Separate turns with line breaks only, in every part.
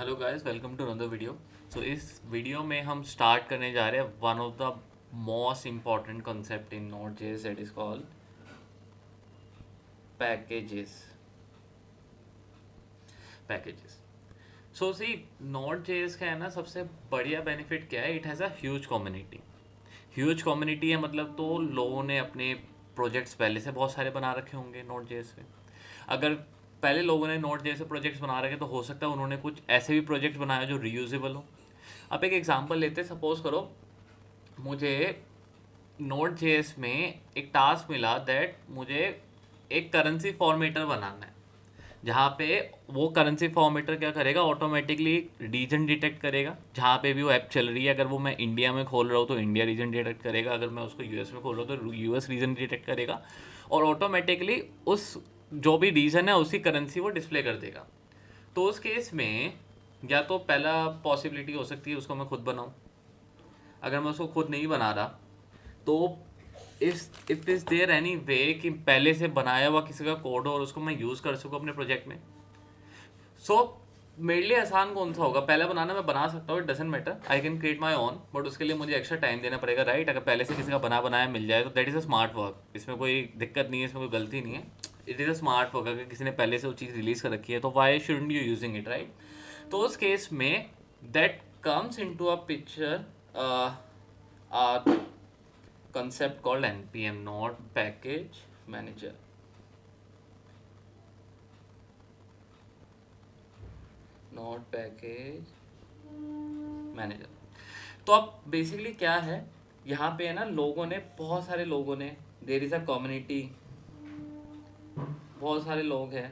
Hello guys, welcome to another video. इस video में हम स्टार्ट करने जा रहे हैं one of the most important concept in node JS, that is called packages. Packages सी नोड जेएस का है ना, सबसे बढ़िया बेनिफिट क्या है, it has a huge community. Huge community है मतलब तो लोगों ने अपने प्रोजेक्ट्स पहले से बहुत सारे बना रखे होंगे नोड जेएस पे। अगर पहले लोगों ने नोड जेएस से प्रोजेक्ट्स बना रखे तो हो सकता है उन्होंने कुछ ऐसे भी प्रोजेक्ट्स बनाए जो रीयूजेबल हो। अब एक एग्जांपल लेते हैं, सपोज करो मुझे नोड जेएस में एक टास्क मिला दैट मुझे एक करेंसी फॉर्मेटर बनाना है, जहाँ पे वो करेंसी फॉर्मेटर क्या करेगा, ऑटोमेटिकली रीजन डिटेक्ट करेगा जहाँ पे भी वो ऐप चल रही है। अगर वो मैं इंडिया में खोल रहा हूँ तो इंडिया रीजन डिटेक्ट करेगा, अगर मैं उसको यूएस में खोल रहा हूँ तो यूएस रीजन डिटेक्ट करेगा, और ऑटोमेटिकली उस जो भी रीजन है उसकी करेंसी वो डिस्प्ले कर देगा। तो उस केस में या तो पहला पॉसिबिलिटी हो सकती है उसको मैं खुद बनाऊँ। अगर मैं उसको खुद नहीं बना रहा तो if is there any way कि पहले से बनाया हुआ किसी का कोड हो और उसको मैं यूज़ कर सकूँ अपने प्रोजेक्ट में। सो मेरे लिए आसान कौन सा होगा, पहले बनाना मैं बना सकता हूँ, it doesn't matter, I can create my own, but उसके लिए मुझे एक्स्ट्रा टाइम देना पड़ेगा, राइट। अगर पहले से किसी का बना बनाया मिल जाए तो that is a smart work, इसमें कोई दिक्कत नहीं है, इसमें कोई गलती नहीं है। It is a smart work, अगर किसी ने पहले से वो चीज़ रिलीज कर रखी है तो why shouldn't you using it, right. तो उस केस में that comes into a picture a concept called npm, node package manager. Node package manager. तो अब बेसिकली क्या है, यहाँ पे है ना, लोगों ने, बहुत सारे लोगों ने, देर इज अ कम्युनिटी, बहुत सारे लोग हैं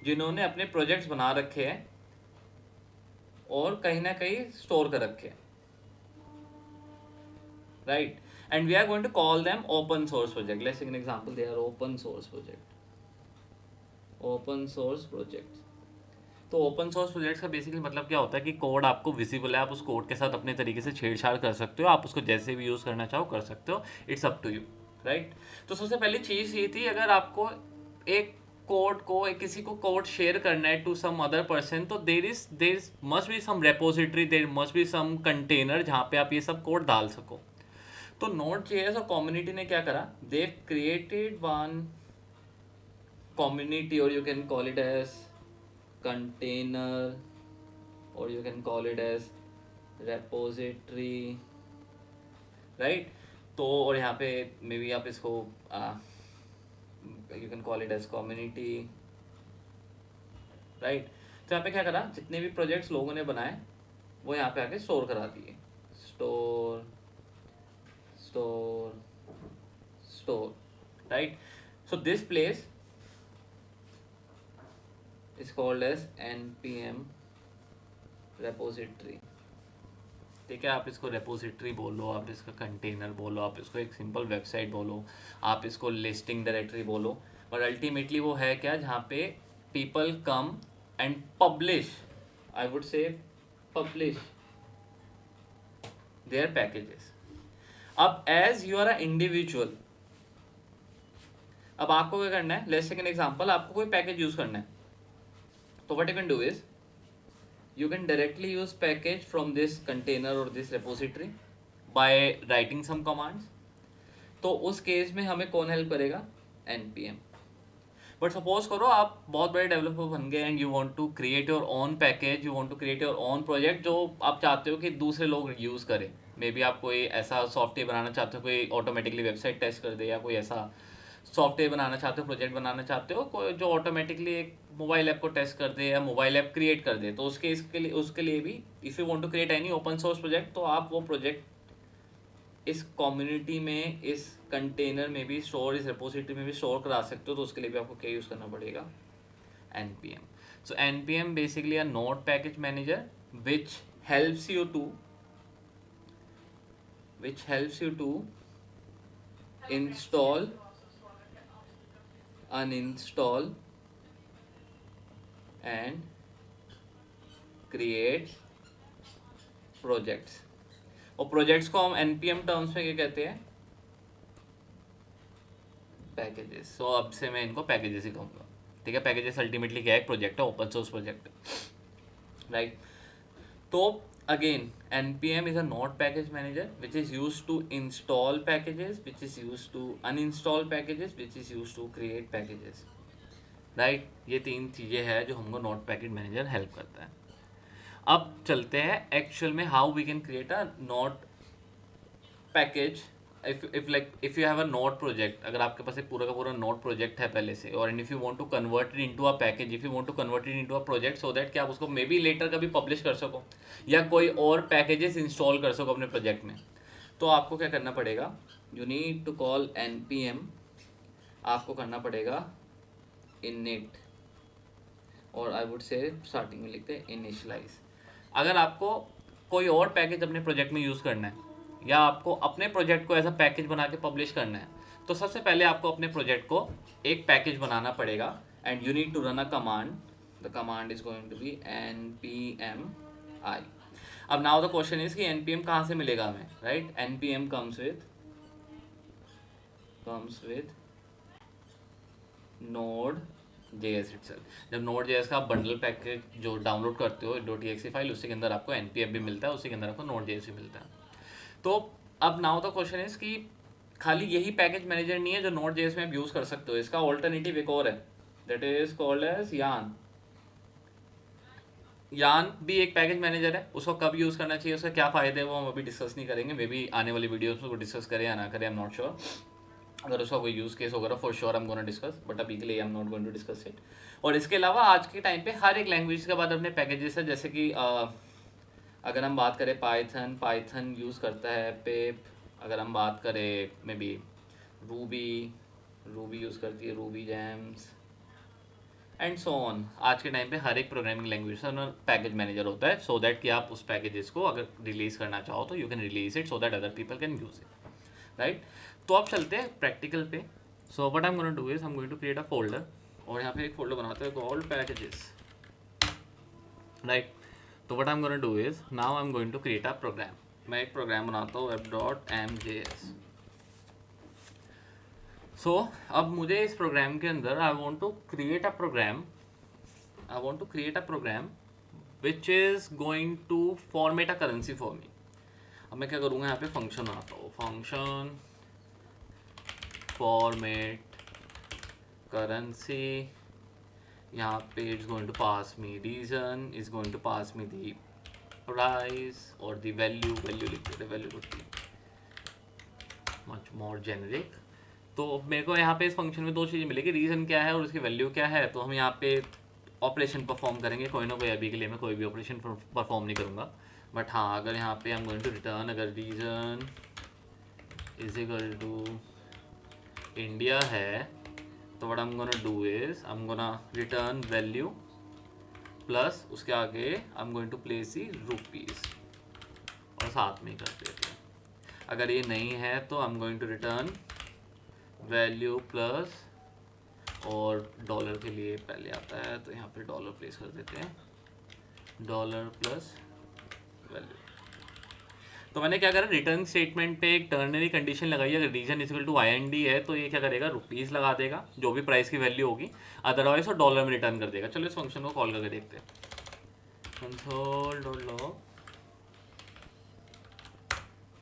जिन्होंने अपने प्रोजेक्ट्स बना रखे हैं और कहीं ना कहीं स्टोर कर रखे हैं, right. And we are going to call them open source project. Let's take an example, they are open source project, open source project. तो ओपन सोर्स प्रोजेक्ट्स का बेसिकली मतलब क्या होता है कि कोड आपको विजिबल है, आप उस कोड के साथ अपने तरीके से छेड़छाड़ कर सकते हो, आप उसको जैसे भी यूज़ करना चाहो कर सकते हो, it's up to you, right. तो सबसे पहली चीज़ ये थी, अगर आपको एक कोड को, एक किसी को कोड शेयर करना है टू सम अदर पर्सन, तो there must be some repository, there must be some container जहाँ पे आप ये सब कोड डाल सको। तो नोड जेएस और कम्युनिटी ने क्या करा, they created one community, or you can call it as container, or you can call it as repository, right। तो और यहाँ पे मे बी आप इसको you can call it as community, right. तो यहाँ पे क्या करा, जितने भी प्रोजेक्ट्स लोगों ने बनाए वो यहाँ पे आके स्टोर करा दिए, store store store, right. So this place is called as npm repository। ठीक है, आप इसको रेपोजिटरी बोलो, आप इसका कंटेनर बोलो, आप इसको एक सिंपल वेबसाइट बोलो, आप इसको लिस्टिंग डायरेक्टरी बोलो, बट अल्टीमेटली वो है क्या, जहाँ पे people come and publish, I would say publish their packages. अब as you are a individual, अब आपको क्या करना है, लेट्स टेक एन एग्जांपल, आपको कोई पैकेज यूज करना है, तो what you can do is you can directly use package from this container or this repository by writing some commands। तो उस केस में हमें कौन हेल्प करेगा, npm। बट सपोज करो आप बहुत बड़े डेवलपर बन गए and you want to create your own package, you want to create your own project जो आप चाहते हो कि दूसरे लोग यूज़ करें। मे बी आप कोई ऐसा सॉफ्टवेयर बनाना चाहते हो, कोई ऑटोमेटिकली वेबसाइट टेस्ट कर दे, या कोई ऐसा सॉफ्टवेयर बनाना चाहते हो, प्रोजेक्ट बनाना चाहते हो कोई जो ऑटोमेटिकली एक मोबाइल ऐप को टेस्ट कर दे या मोबाइल ऐप क्रिएट कर दे, तो उसके लिए भी if you want to create any open source project, तो आप वो प्रोजेक्ट इस कम्युनिटी में, इस कंटेनर में भी स्टोर, इस रेपोजिटरी में भी स्टोर करा सकते हो। तो उसके लिए भी आपको क्या यूज़ करना पड़ेगा, npm। So npm basically a node package manager which helps you to which helps you to install, uninstall and create projects. और प्रोजेक्ट्स को हम npm टर्म्स में क्या कहते हैं, पैकेजेस। सो अब से मैं इनको पैकेजेस ही कहूँगा, ठीक है। पैकेजेस अल्टीमेटली क्या है, एक प्रोजेक्ट है, ओपन सोर्स प्रोजेक्ट है। राइट। तो again, npm is a node package manager which is used to install packages, which is used to uninstall packages, which is used to create packages, right. ये तीन चीज़ें हैं जो हमको note package manager help करता है। अब चलते हैं एक्चुअल में how we can create a node package. If you have a node project, अगर आपके पास एक पूरा का पूरा नोट प्रोजेक्ट है पहले से, और if you want to convert it into a package, if you want to convert it into a project, so that कि आप उसको मे बी लेटर कभी पब्लिश कर सको या कोई और पैकेजेस इंस्टॉल कर सको अपने प्रोजेक्ट में, तो आपको क्या करना पड़ेगा, you need to call npm। आपको करना पड़ेगा init, और आई वुड से स्टार्टिंग में लिखते हैं इनिशियलाइज। अगर आपको कोई और पैकेज अपने प्रोजेक्ट में यूज़ करना है या आपको अपने प्रोजेक्ट को एज अ पैकेज बना के पब्लिश करना है, तो सबसे पहले आपको अपने प्रोजेक्ट को एक पैकेज बनाना पड़ेगा and you need to run a command. The command is going to be npmi। अब नाउ द क्वेश्चन इज कि npm कहाँ से मिलेगा हमें, right. npm comes with node JS itself. जब नोड JS का आप बंडल पैकेज जो डाउनलोड करते हो .exe फाइल, उसी के अंदर आपको npm भी मिलता है, उसी के अंदर आपको नोड JS भी मिलता है। तो अब नाउ द क्वेश्चन इज कि खाली यही पैकेज मैनेजर नहीं है जो नोड JS में आप यूज़ कर सकते हो, इसका ऑल्टरनेटिव एक और है, दैट इज कॉल्ड एज यान। यान भी एक पैकेज मैनेजर है। उसको कब यूज़ करना चाहिए, उसका क्या फ़ायदे हैं, वो हम अभी डिस्कस नहीं करेंगे, मे बी आने वाली वीडियोस में वो डिस्कस करें या ना करें, आई एम नॉट श्योर। अगर उसका कोई यूज़ केस होगा for sure I am gonna discuss, but अभी के लिए I am not going to discuss it. और इसके अलावा आज के टाइम पे हर एक लैंग्वेज के बाद अपने पैकेजेस है, जैसे कि अगर हम बात करें पाइथन यूज़ करता है पिप। अगर हम बात करें मे बी रूबी यूज़ करती है Ruby James and so on. आज के टाइम पे हर एक प्रोग्रामिंग लैंग्वेज में पैकेज मैनेजर होता है, सो दैट कि आप उस पैकेजेस को अगर रिलीज़ करना चाहो तो you can release it so that other people can use it, right. तो अब चलते हैं प्रैक्टिकल पे। So what I am gonna do is I am going to create a folder, और यहाँ पे एक फोल्डर बनाते हैं कॉल्ड पैकेजेस, राइट। तो what I am gonna do is now I am going to create a program. मैं एक programme बनाता हूँ web.mjs। सो अब मुझे इस प्रोग्राम के अंदर I want to create a program which is going to format a currency for me. अब मैं क्या करूँगा, यहाँ पे फंक्शन बनाता हूँ, फंक्शन फॉर्मेट करेंसी। यहाँ पे it's going to pass me region, is going to pass me the price और दी वैल्यू लिख देते, value to be much more generic. तो मेरे को यहाँ पे इस फंक्शन में दो चीज़ें मिलेगी, रीज़न क्या है और उसकी वैल्यू क्या है। तो हम यहाँ पे ऑपरेशन परफॉर्म करेंगे कोई ना कोई। अभी के लिए मैं कोई भी ऑपरेशन परफॉर्म नहीं करूँगा, बट हाँ अगर यहाँ पे I am going to return, अगर region is equal to India है, तो what I am gonna do is I am gonna return value plus उसके आगे I am going to place the rupees, और साथ में ही कर देते हैं। अगर ये नहीं है तो I am going to return value plus, और डॉलर के लिए पहले आता है तो यहाँ पे डॉलर प्लेस कर देते हैं, डॉलर प्लस वैल्यू। तो मैंने क्या करा, रिटर्न स्टेटमेंट पे एक टर्नरी कंडीशन लगाई है। अगर रीजन इक्वल टू IND है तो ये क्या करेगा, रुपीज़ लगा देगा जो भी प्राइस की वैल्यू होगी, अदरवाइज वो डॉलर में रिटर्न कर देगा। चलो इस फंक्शन को कॉल करके देखते हैं, console.log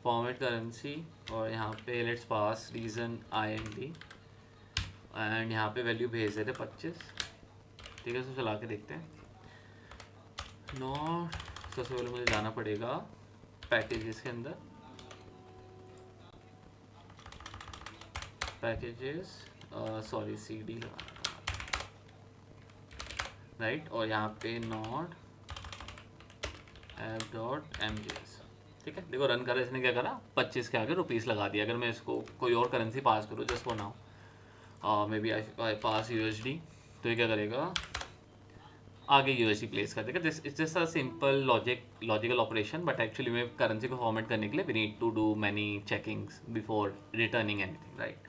फॉर्मेट करेंसी, और यहाँ पे let's pass region IND and यहाँ पे वैल्यू भेज देते 25। ठीक है, इसको चला के देखते हैं। नॉट सबसे पहले मुझे जाना पड़ेगा पैकेजेस के अंदर, पैकेजेस सॉरी CD लगाना था, राइट। और यहाँ पे नॉट app.mjs। ठीक है, देखो रन करा, इसने क्या करा, 25 के आगे रुपीज़ लगा दिया। अगर मैं इसको कोई और करेंसी पास करूँ, just for now maybe I pass USD, तो ये क्या करेगा, आगे USD प्लेस कर देगा। This it's just a simple logical operation, but actually में करेंसी को फॉर्मेट करने के लिए we need to do many checkings before returning anything, right.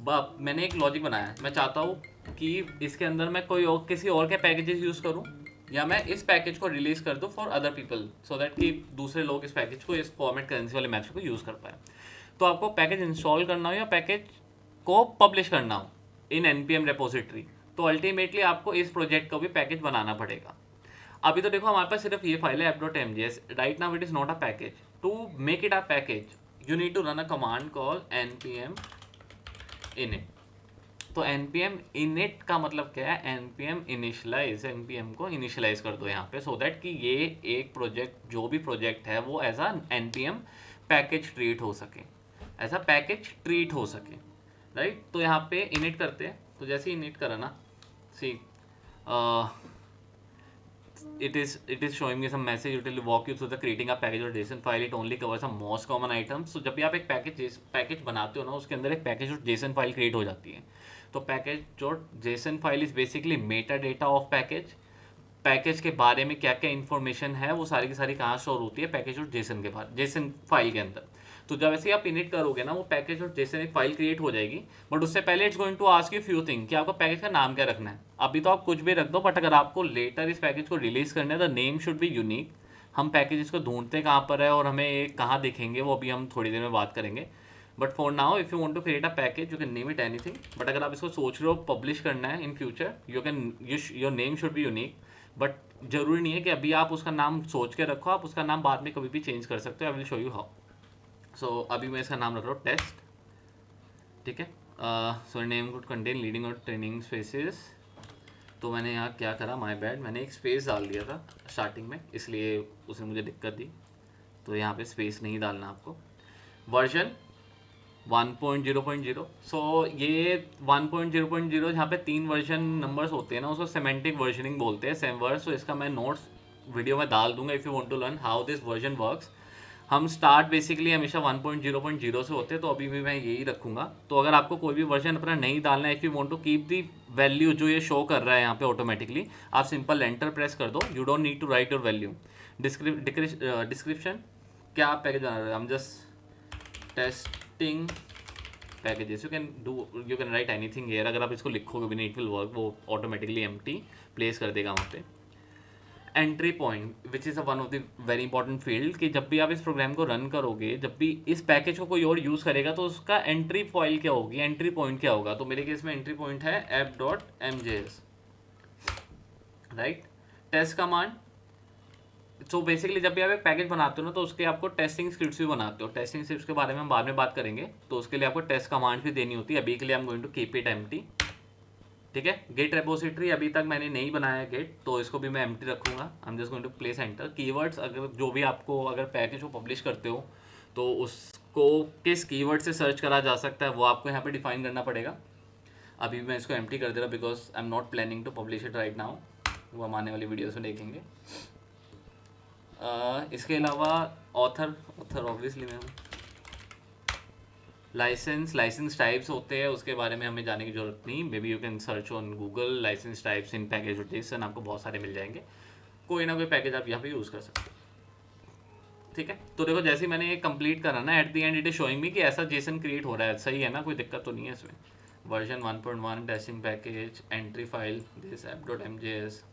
But मैंने एक लॉजिक बनाया है, मैं चाहता हूँ कि इसके अंदर मैं कोई और किसी और के पैकेजेस यूज़ करूँ, या मैं इस पैकेज को रिलीज़ कर दूँ for other people, so that कि दूसरे लोग इस पैकेज को, इस फॉर्मेट करेंसी वाले मैथड को यूज़ कर पाए। तो आपको पैकेज इंस्टॉल करना हो या पैकेज को पब्लिश करना हो इन NPM रेपोजिटरी, तो अल्टीमेटली आपको इस प्रोजेक्ट का भी पैकेज बनाना पड़ेगा। अभी तो देखो हमारे पास सिर्फ ये फाइल है app.mjs, right now it is not a package. To make it a package you need to run a command call npm init. तो npm init का मतलब क्या है, npm इनिशियलाइज, npm को इनिशियलाइज कर दो यहाँ पे, सो दैट कि ये एक प्रोजेक्ट, जो भी प्रोजेक्ट है वो as a npm package treat हो सके, एज अ पैकेज ट्रीट हो सके, राइट. तो यहाँ पे init करते हैं. तो जैसे ही init करा ना, सी it is showing me some message. It will walk you through the creating a package or JSON file. It only covers some most common items. So जब भी आप एक पैकेज बनाते हो ना, उसके अंदर एक पैकेज और JSON फाइल क्रिएट हो जाती है. तो पैकेज और JSON file is basically Meta data of package. Package के बारे में क्या क्या इन्फॉर्मेशन है वो सारी की सारी कहाँ स्टोर होती है, पैकेज और जेसन के बारे, जेसन फाइल के अंदर. तो जब ऐसे आप इनिट करोगे ना, वो पैकेज और जेसन एक फाइल क्रिएट हो जाएगी. बट उससे पहले it's going to ask you few thing कि आपको पैकेज का नाम क्या रखना है. अभी तो आप कुछ भी रख दो, बट अगर आपको लेटर इस पैकेज को रिलीज करना है, the name should be unique. हम पैकेज इसको ढूंढते कहाँ पर है और हमें ये कहाँ दिखेंगे, वो अभी हम थोड़ी देर में बात करेंगे. But for now if you want to create a package you can name it anything. But अगर आप इसको सोच रहे हो पब्लिश करना है in future, your name should be unique. But जरूरी नहीं है कि अभी आप उसका नाम सोच के रखो, आप उसका नाम बाद में कभी भी चेंज कर सकते हो. I will show you how. So अभी मैं इसका नाम रख रहा हूँ टेस्ट, ठीक है. So name could contain leading और ट्रेनिंग स्पेसेस. तो मैंने यहाँ क्या करा, माय बैड, मैंने एक स्पेस डाल दिया था स्टार्टिंग में, इसलिए उसने मुझे दिक्कत दी. तो यहाँ पे स्पेस नहीं डालना आपको. वर्जन 1.0.0. सो ये 1.0.0 जहाँ पे 3 वर्जन नंबर्स होते हैं ना, उसको सेमेंटिक वर्जनिंग बोलते हैं, सेम वर्ड. सो इसका मैं नोट्स वीडियो में डाल दूंगा if you want to learn how this version works. हम स्टार्ट बेसिकली हमेशा 1.0.0 से होते हैं, तो अभी भी मैं यही रखूँगा. तो अगर आपको कोई भी वर्जन अपना नहीं डालना है, if you want to keep the value जो ये शो कर रहा है यहाँ पे ऑटोमेटिकली, आप सिंपल एंटर प्रेस कर दो. You don't need to write your value. Description क्या आप पैकेज बना रहे हो, हम just testing packages. You can write anything here. अगर आप इसको लिखोगे भी नहीं, इट विल वर्क, वो ऑटोमेटिकली एम्प्टी प्लेस कर देगा वहाँ पे. Entry point which is one of the very important field, कि जब भी आप इस प्रोग्राम को रन करोगे, जब भी इस पैकेज को कोई और यूज़ करेगा, तो उसका एंट्री फाइल क्या होगी, एंट्री पॉइंट क्या होगा. तो मेरे केस में एंट्री पॉइंट है app.mjs, right. Test command. So basically जब भी आप एक पैकेज बनाते हो ना, तो उसके आपको टेस्टिंग स्क्रिप्ट्स भी बनाते हो. टेस्टिंग स्क्रिप्ट्स के बारे में हम बाद में बात करेंगे. तो उसके लिए आपको टेस्ट कमांड भी देनी होती है. अभी के लिए I am going to keep it empty, ठीक है. गेट रेपोजिटरी अभी तक मैंने नहीं बनाया गेट, तो इसको भी मैं एम्प्टी रखूंगा. I am just going to place enter. Keywords, अगर जो भी आपको, अगर पैकेज को पब्लिश करते हो तो उसको किस कीवर्ड से सर्च करा जा सकता है वो आपको यहाँ पे डिफाइन करना पड़ेगा. अभी मैं इसको एम्प्टी कर दे रहा because I am not planning to publish it right now. वो हम आने वाली वीडियोस में देखेंगे. इसके अलावा ऑथर ऑब्वियसली मैं हूँ. लाइसेंस टाइप्स होते हैं, उसके बारे में हमें जाने की जरूरत नहीं. Maybe you can search on Google license types in package और जेसन, आपको बहुत सारे मिल जाएंगे. कोई ना कोई पैकेज आप यहाँ पे यूज़ कर सकते हो, ठीक है. तो देखो जैसे मैंने ये कंप्लीट करा ना, at the end it is showing me कि ऐसा जेसन क्रिएट हो रहा है. सही है ना, कोई दिक्कत तो नहीं है इसमें. Version 1.1 testing package, entry file this app.mjs.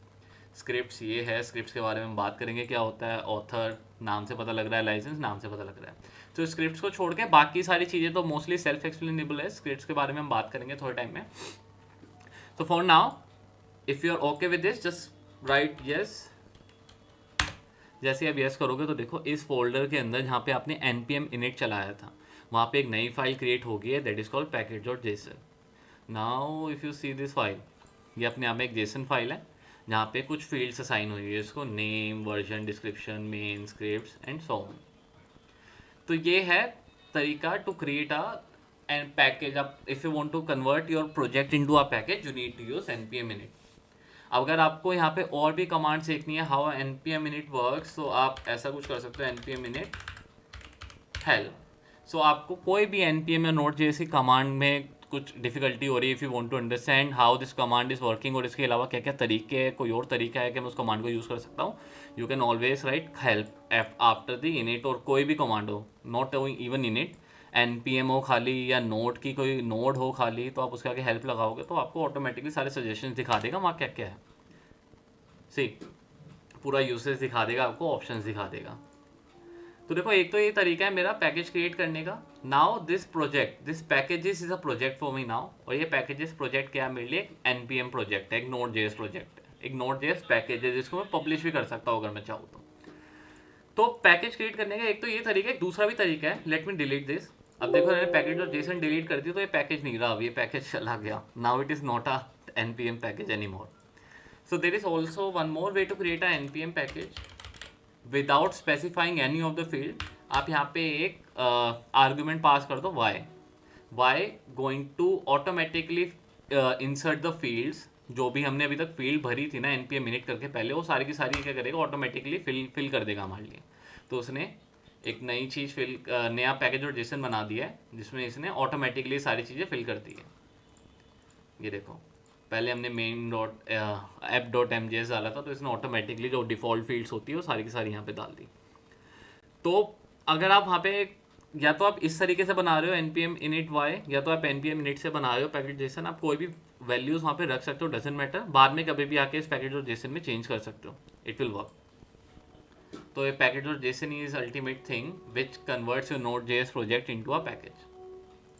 Scripts ये है, स्क्रिप्ट्स के बारे में हम बात करेंगे क्या होता है. ऑथर नाम से पता लग रहा है, लाइसेंस नाम से पता लग रहा है. तो स्क्रिप्ट्स को छोड़ के बाकी सारी चीज़ें तो मोस्टली सेल्फ एक्सप्लेनेबल है. स्क्रिप्ट्स के बारे में हम बात करेंगे थोड़े टाइम में. तो for now if you are okay with this just write yes. जैसे आप यस करोगे तो देखो इस फोल्डर के अंदर जहाँ पे आपने npm init चलाया था, वहाँ पे एक नई फाइल क्रिएट हो गई है, that is called package.json. Now if you see this file, ये अपने आप में एक जेसन फाइल है जहाँ पे कुछ फील्ड्स असाइन हुई है इसको, name, version, description, main, scripts and so on. तो ये है तरीका to create a and package. आप if you want to convert your project into a package you need to use npm init. अगर आपको यहाँ पे और भी कमांड सीखनी है हाउ npm init वर्क्स, तो आप ऐसा कुछ कर सकते हो, npm init हेल्प. सो आपको कोई भी npm या node.js की कमांड में कुछ डिफिकल्टी हो रही है, if you want to understand how this command is working, और इसके अलावा क्या क्या तरीके हैं, कोई और तरीका है कि मैं उस कमांड को यूज़ कर सकता हूँ, you can always right help after the init. और कोई भी कमांड हो, नॉट इवन इनिट, npm हो खाली या नोड की कोई नोड हो खाली, तो आप उसके आगे हेल्प लगाओगे तो आपको ऑटोमेटिकली सारे सजेशंस दिखा देगा वहाँ क्या क्या है. सी पूरा यूसेज दिखा देगा आपको, ऑप्शंस दिखा देगा. तो देखो एक तो ये तरीका है मेरा पैकेज क्रिएट करने का. Now this project, this packages is a project for me now. और ये पैकेजेस प्रोजेक्ट क्या है मेरे लिए, npm प्रोजेक्ट है, एक Node.js प्रोजेक्ट है. एक नोट जेएस पैकेज है जिसको मैं पब्लिश भी कर सकता हूँ अगर मैं चाहूँ तो पैकेज क्रिएट करने का एक तो ये तरीका है, एक दूसरा भी तरीका है। Let me delete this. अब देखो मैंने पैकेज और जेसन डिलीट कर दी तो ये पैकेज नहीं रहा, अब ये पैकेज चला गया। Now it is not a npm package any more. So there is also one more way to create a npm package without specifying any of the field. आप यहाँ पे एक आर्ग्यूमेंट पास कर दो why going to automatically insert the fields. जो भी हमने अभी तक फील्ड भरी थी ना npm मिनट करके पहले, वो सारी की सारी क्या करेगा, ऑटोमेटिकली फिल कर देगा हमारे लिए। तो उसने एक नई चीज़ नया पैकेज और जेसन बना दिया है जिसमें इसने ऑटोमेटिकली सारी चीज़ें फिल कर दी है। ये देखो पहले हमने main dot app dot M J S डाला था तो इसने ऑटोमेटिकली जो डिफ़ॉल्ट फील्ड्स होती है वो सारी की सारी यहाँ पे डाल दी। तो अगर आप वहाँ पे या तो आप इस तरीके से बना रहे हो npm init y, या तो आप npm init से बना रहे हो पैकेज जेसन, आप कोई भी वैल्यूज़ वहाँ पे रख सकते हो, डजेंट मैटर। बाद में कभी भी आके इस पैकेज और जेसन में चेंज कर सकते हो, इट विल वर्क। तो ये पैकेज और Jason is ultimate thing which converts your node JS project into a package,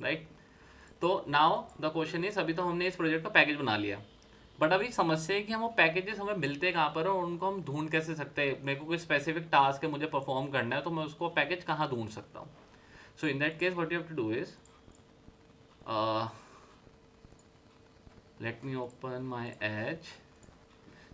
right. तो नाउ द क्वेश्चन इज, अभी तो हमने इस प्रोजेक्ट का पैकेज बना लिया, बट अभी समस्या है कि हम वो पैकेजेस हमें मिलते कहाँ पर और उनको हम ढूंढ कैसे सकते हैं। मेरे को कोई स्पेसिफिक टास्क है, मुझे परफॉर्म करना है, तो मैं उसको पैकेज कहाँ ढूंढ सकता हूँ। So in that case what you have to do is, let me open my Edge.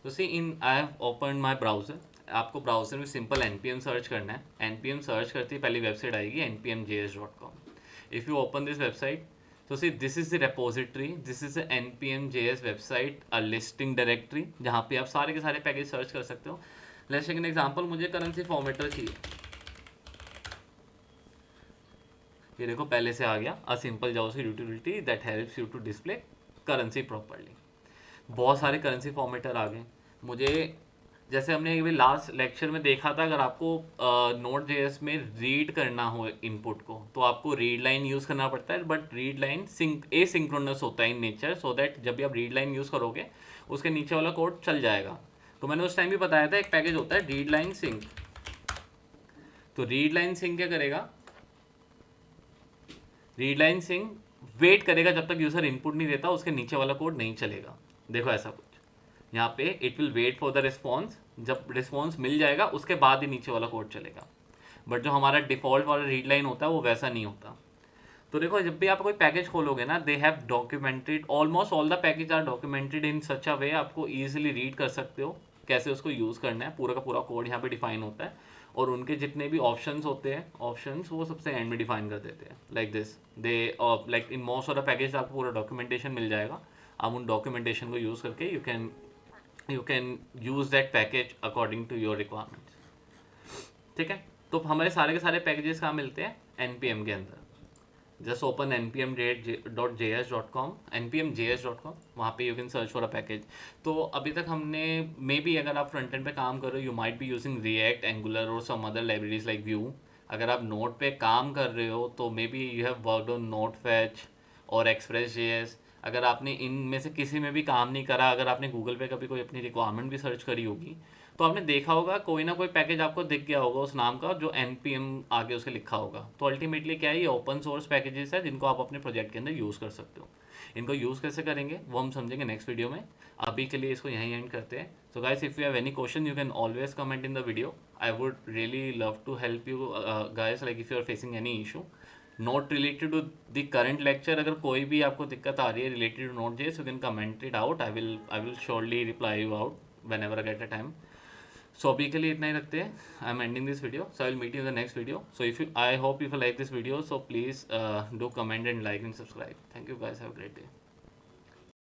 तो see in I have open my browser. आपको ब्राउजर में सिंपल npm सर्च करना है। npm सर्च करते ही पहली वेबसाइट आएगी npmjs.com। If you open this website, तो see this is the repository, this is the npm.js website, a listing directory जहाँ पे आप सारे के सारे पैकेज सर्च कर सकते हो। लेट्स टेक एन एग्जांपल, मुझे करेंसी फॉर्मेटर चाहिए। ये देखो पहले से आ गया, a simple JavaScript utility that helps you to display currency properly. बहुत सारे करेंसी फॉर्मेटर आ गए। मुझे जैसे हमने अभी लास्ट लेक्चर में देखा था, अगर आपको नोट जेएस में रीड करना हो इनपुट को तो आपको रीड लाइन यूज़ करना पड़ता है, बट रीड लाइन एसिंक्रोनस होता है इन नेचर, सो दैट जब भी आप रीड लाइन यूज़ करोगे उसके नीचे वाला कोड चल जाएगा। तो मैंने उस टाइम भी बताया था एक पैकेज होता है रीड लाइन सिंक। तो रीड लाइन सिंक क्या करेगा, रीड लाइन सिंक वेट करेगा जब तक यूज़र इनपुट नहीं देता, उसके नीचे वाला कोड नहीं चलेगा। देखो ऐसा कुछ यहाँ पे, it will wait for the response, जब रिस्पॉन्स मिल जाएगा उसके बाद ही नीचे वाला कोड चलेगा। बट जो हमारा डिफ़ॉल्ट वाला रीड लाइन होता है वो वैसा नहीं होता। तो देखो जब भी आप कोई पैकेज खोलोगे ना, they have documented, almost all the package are documented in such a way, आपको ईजिली रीड कर सकते हो कैसे उसको यूज़ करना है। पूरा का पूरा कोड यहाँ पे डिफाइन होता है, और उनके जितने भी ऑप्शंस होते हैं, ऑप्शंस वो सबसे एंड में डिफाइन कर देते हैं। Like this they, like in most of the package आपको पूरा डॉक्यूमेंटेशन मिल जाएगा। आप उन डॉक्यूमेंटेशन को यूज़ करके you can use that package according to your requirements. ठीक है, तो हमारे सारे के सारे पैकेजेस कहाँ मिलते हैं, npm के अंदर। जस्ट ओपन npm.js.com, npmjs.com, वहाँ पे you can search for a package. तो अभी तक हमने मे बी, अगर आप फ्रंट एंड पे काम कर रहे हो, you might be using React, Angular और some other libraries like Vue. अगर आप नोड पे काम कर रहे हो तो maybe you have worked on Node fetch और एक्सप्रेस जेएस। अगर आपने इनमें से किसी में भी काम नहीं करा, अगर आपने गूगल पे कभी कोई अपनी रिक्वायरमेंट भी सर्च करी होगी, तो आपने देखा होगा कोई ना कोई पैकेज आपको दिख गया होगा उस नाम का, जो npm आगे उसके लिखा होगा। तो अल्टीमेटली क्या है, ये ओपन सोर्स पैकेजेस है जिनको आप अपने प्रोजेक्ट के अंदर यूज़ कर सकते हो। इनको यूज़ कैसे करेंगे वो हम समझेंगे नेक्स्ट वीडियो में। अभी के लिए इसको यहीं एंड करते हैं। So guys, if you have any question you can always comment in the video. I would really love to help you guys, like if you are facing any issue not related to the current lecture. अगर कोई भी आपको दिक्कत आ रही है related to Node JS, you can comment it out. I will surely reply you out whenever I get a time. So अभी के लिए इतना ही रखते हैं। I am ending this video, so I will meet you in the next video. So if you, I hope if you like this video, so please do comment and like and subscribe. Thank you guys, have a great day.